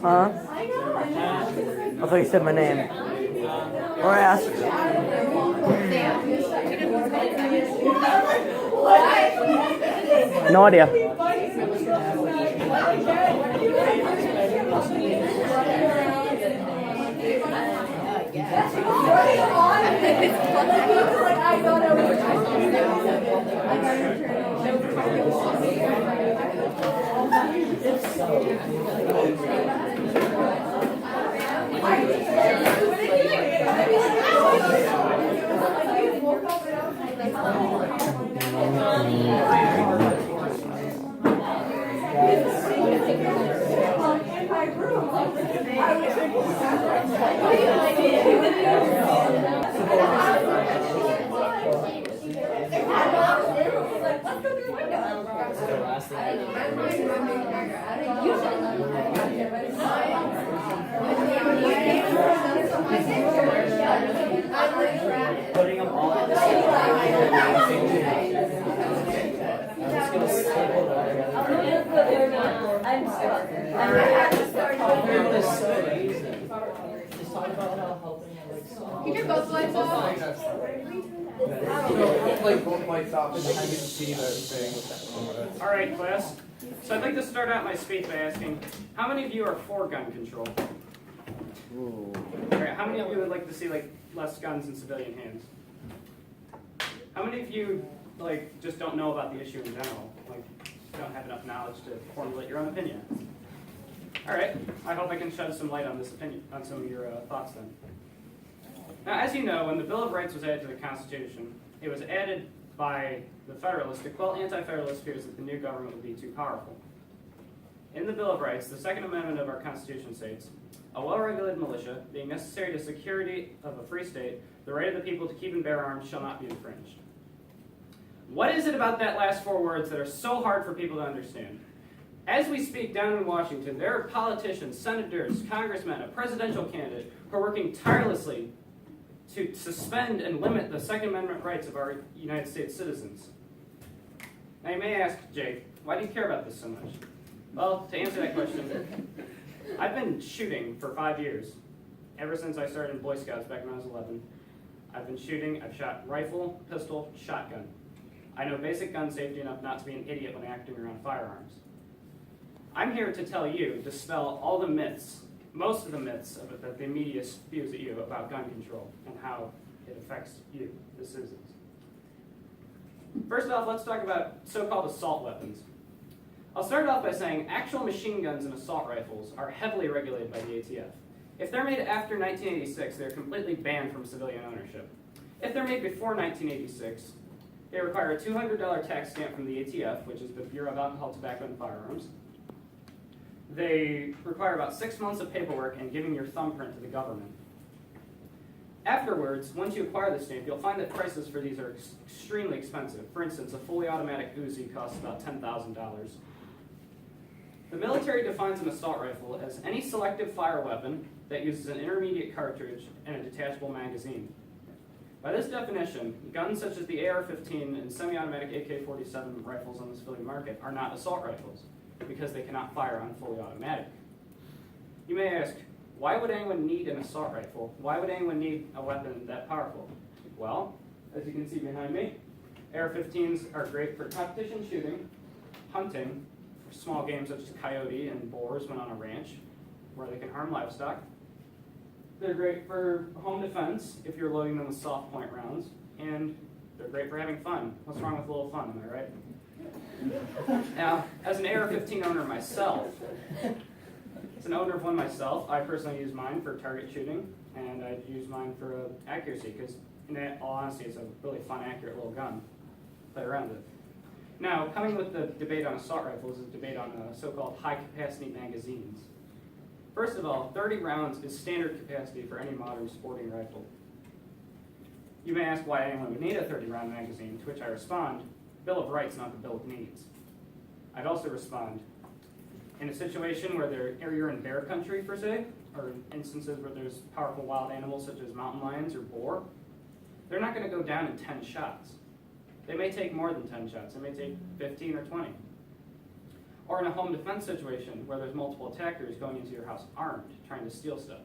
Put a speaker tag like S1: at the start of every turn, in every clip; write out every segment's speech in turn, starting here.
S1: Huh? I thought you said my name. Or asked. No idea.
S2: Putting them all on the same
S3: You turn both lights off.
S4: Like both lights off and you can see the thing.
S5: All right, class. So I'd like to start out my speech by asking, how many of you are for gun control? All right, how many of you would like to see less guns in civilian hands? How many of you just don't know about the issue in general? Don't have enough knowledge to formulate your own opinion? All right, I hope I can shed some light on this opinion, on some of your thoughts then. Now, as you know, when the Bill of Rights was added to the Constitution, it was added by the Federalists to quell anti-Federalist fears that the new government would be too powerful. In the Bill of Rights, the Second Amendment of our Constitution states, "A well-regulated militia, being necessary to security of a free state, the right of the people to keep and bear arms shall not be infringed." What is it about that last four words that are so hard for people to understand? As we speak down in Washington, there are politicians, senators, congressmen, a presidential candidate who are working tirelessly to suspend and limit the Second Amendment rights of our United States citizens. Now you may ask, Jake, why do you care about this so much? Well, to answer that question, I've been shooting for 5 years. Ever since I started in Boy Scouts back when I was 11. I've been shooting, I've shot rifle, pistol, shotgun. I know basic gun safety enough not to be an idiot when acting around firearms. I'm here to tell you, dispel all the myths, most of the myths that the media spews at you about gun control and how it affects you, the citizens. First off, let's talk about so-called assault weapons. I'll start off by saying actual machine guns and assault rifles are heavily regulated by the ATF. If they're made after 1986, they're completely banned from civilian ownership. If they're made before 1986, they require a $200 tax stamp from the ATF, which is the Bureau of Alcohol, Tobacco, and Firearms. They require about 6 months of paperwork and giving your thumbprint to the government. Afterwards, once you acquire the stamp, you'll find that prices for these are extremely expensive. For instance, a fully automatic Uzi costs about $10,000. The military defines an assault rifle as any selective fire weapon that uses an intermediate cartridge and a detachable magazine. By this definition, guns such as the AR-15 and semi-automatic AK-47 rifles on the civilian market are not assault rifles because they cannot fire on fully automatic. You may ask, why would anyone need an assault rifle? Why would anyone need a weapon that powerful? Well, as you can see behind me, AR-15s are great for competition shooting, hunting, for small games such as coyote and boars when on a ranch, where they can harm livestock. They're great for home defense if you're loading them with soft point rounds, and they're great for having fun. What's wrong with a little fun, am I right? Now, as an AR-15 owner myself, as an owner of one myself, I personally use mine for target shooting, and I use mine for accuracy, because in all honesty, it's a really fun, accurate little gun. Play around with it. Now, coming with the debate on assault rifles is a debate on so-called high-capacity magazines. First of all, 30 rounds is standard capacity for any modern sporting rifle. You may ask why anyone would need a 30-round magazine, to which I respond, Bill of Rights, not the Bill of Needs. I'd also respond, in a situation where you're in bear country, per se, or in instances where there's powerful wild animals such as mountain lions or boar, they're not going to go down in 10 shots. They may take more than 10 shots. They may take 15 or 20. Or in a home defense situation where there's multiple attackers going into your house armed, trying to steal stuff.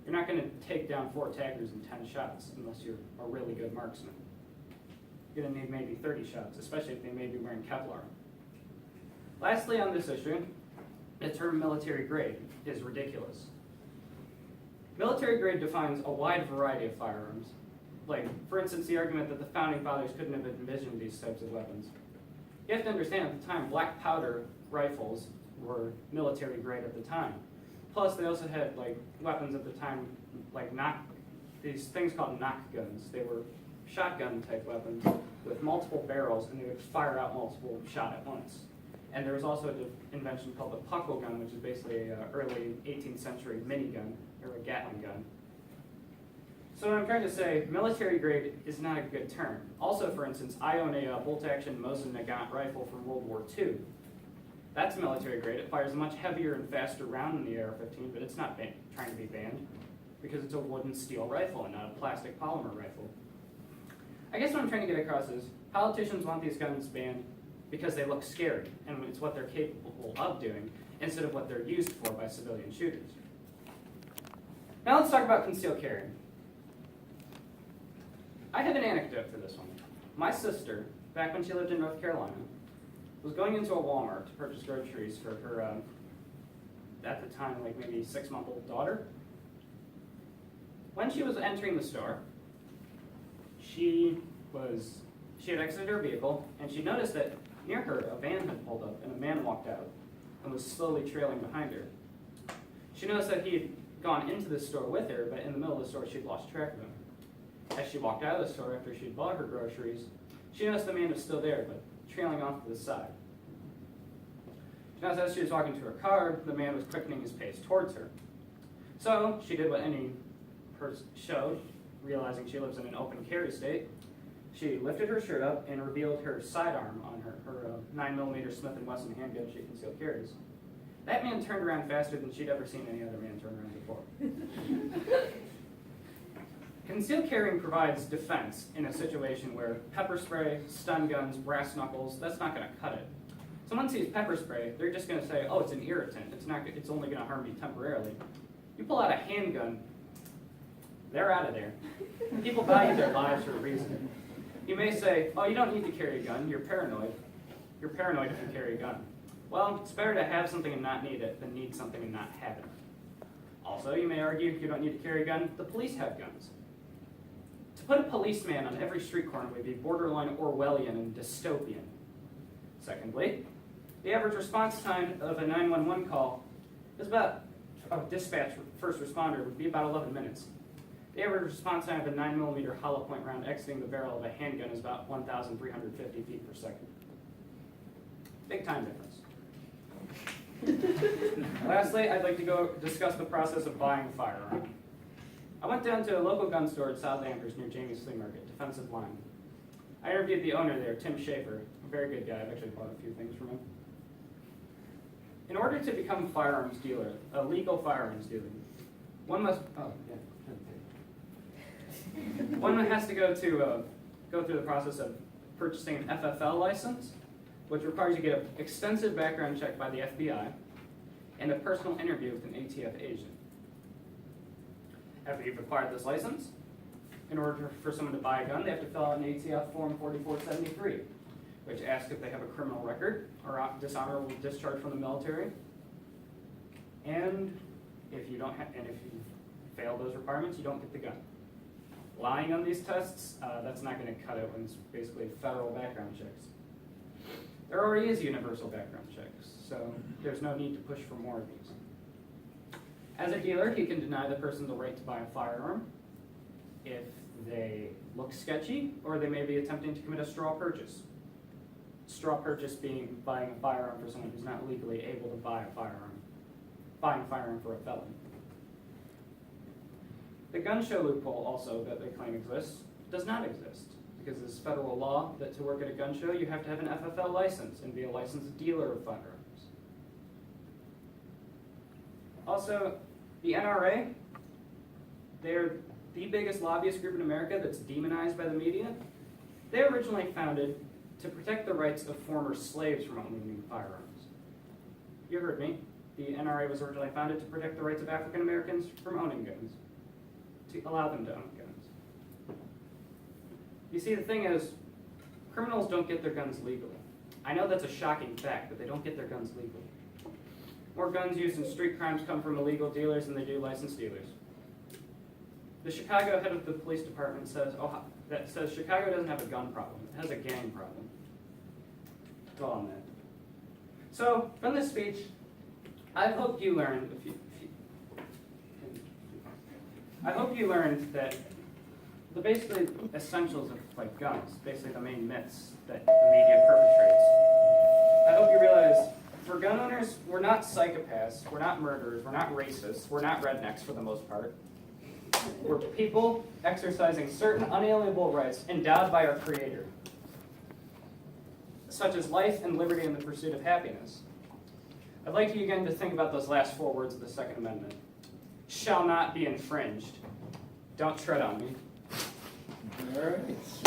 S5: You're not going to take down 4 attackers in 10 shots unless you're a really good marksman. You're going to need maybe 30 shots, especially if they may be wearing Kevlar. Lastly, on this issue, the term military grade is ridiculous. Military grade defines a wide variety of firearms. Like, for instance, the argument that the founding fathers couldn't have envisioned these types of weapons. You have to understand, at the time, black powder rifles were military grade at the time. Plus, they also had weapons at the time, like these things called knock guns. They were shotgun type weapons with multiple barrels, and they would fire out multiple shots at once. And there was also an invention called the puckle gun, which is basically an early 18th century minigun, or a Gatling gun. So what I'm trying to say, military grade is not a good term. Also, for instance, I own a bolt-action Mosin Nagant rifle from World War II. That's military grade. It fires a much heavier and faster round than the AR-15, but it's not trying to be banned because it's a wooden steel rifle and not a plastic polymer rifle. I guess what I'm trying to get across is politicians want these guns banned because they look scary, and it's what they're capable of doing, instead of what they're used for by civilian shooters. Now let's talk about concealed carry. I have an anecdote for this one. My sister, back when she lived in North Carolina, was going into a Walmart to purchase groceries for her, at the time, maybe 6-month-old daughter. When she was entering the store, she had exited her vehicle, and she noticed that near her, a van had pulled up, and a man walked out and was slowly trailing behind her. She noticed that he had gone into the store with her, but in the middle of the store, she'd lost track of him. As she walked out of the store after she'd bought her groceries, she noticed the man was still there, but trailing off to the side. She noticed as she was walking to her car, the man was quickening his pace towards her. So she did what any person should, realizing she lives in an open carry state. She lifted her shirt up and revealed her sidearm on her 9mm Smith & Wesson handgun she concealed carries. That man turned around faster than she'd ever seen any other man turn around before. Concealed carrying provides defense in a situation where pepper spray, stun guns, brass knuckles, that's not going to cut it. Someone sees pepper spray, they're just going to say, oh, it's an irritant. It's only going to harm me temporarily. You pull out a handgun, they're out of there. People value their lives for a reason. You may say, oh, you don't need to carry a gun, you're paranoid. You're paranoid if you carry a gun. Well, it's better to have something and not need it than need something and not have it. Also, you may argue you don't need to carry a gun, the police have guns. To put a policeman on every street corner would be borderline Orwellian and dystopian. Secondly, the average response time of a 911 call is about, dispatch first responder would be about 11 minutes. The average response time of a 9mm hollow point round exiting the barrel of a handgun is about 1,350 feet per second. Big time difference. Lastly, I'd like to discuss the process of buying a firearm. I went down to a local gun store at South Amherst near Jamie's Flea Market, Defensive Line. I interviewed the owner there, Tim Schaefer, a very good guy. I've actually bought a few things from him. In order to become a firearms dealer, a legal firearms dealer, one has to go through the process of purchasing an FFL license, which requires you to get an extensive background check by the FBI and a personal interview with an ATF agent. After you've acquired this license, in order for someone to buy a gun, they have to fill out an ATF Form 4473, which asks if they have a criminal record or dishonorable discharge from the military, and if fail those requirements, you don't get the gun. Lying on these tests, that's not going to cut it when it's basically federal background checks. There already is universal background checks, so there's no need to push for more of these. As a dealer, you can deny the person the right to buy a firearm if they look sketchy or they may be attempting to commit a straw purchase. Straw purchase being buying a firearm for someone who's not legally able to buy a firearm, buying a firearm for a felon. The gun show loophole also that they claim exists does not exist because it's federal law that to work at a gun show you have to have an FFL license and be a licensed dealer of firearms. Also, the NRA, they're the biggest lobbyist group in America that's demonized by the media. They were originally founded to protect the rights of former slaves from owning firearms. You heard me. The NRA was originally founded to protect the rights of African Americans from owning guns, to allow them to own guns. You see, the thing is, criminals don't get their guns legally. I know that's a shocking fact, but they don't get their guns legally. More guns used in street crimes come from illegal dealers than they do licensed dealers. The Chicago head of the police department says Chicago doesn't have a gun problem, it has a gang problem. That's all on that. So, from this speech, I hope you learned that the basically essentials of like guns, basically the main myths that the media perpetrates. I hope you realize for gun owners, we're not psychopaths, we're not murderers, we're not racists, we're not rednecks for the most part. We're people exercising certain unalienable rights endowed by our Creator, such as life and liberty and the pursuit of happiness. I'd like you again to think about those last 4 words of the Second Amendment. Shall not be infringed. Don't tread on me.
S4: All right.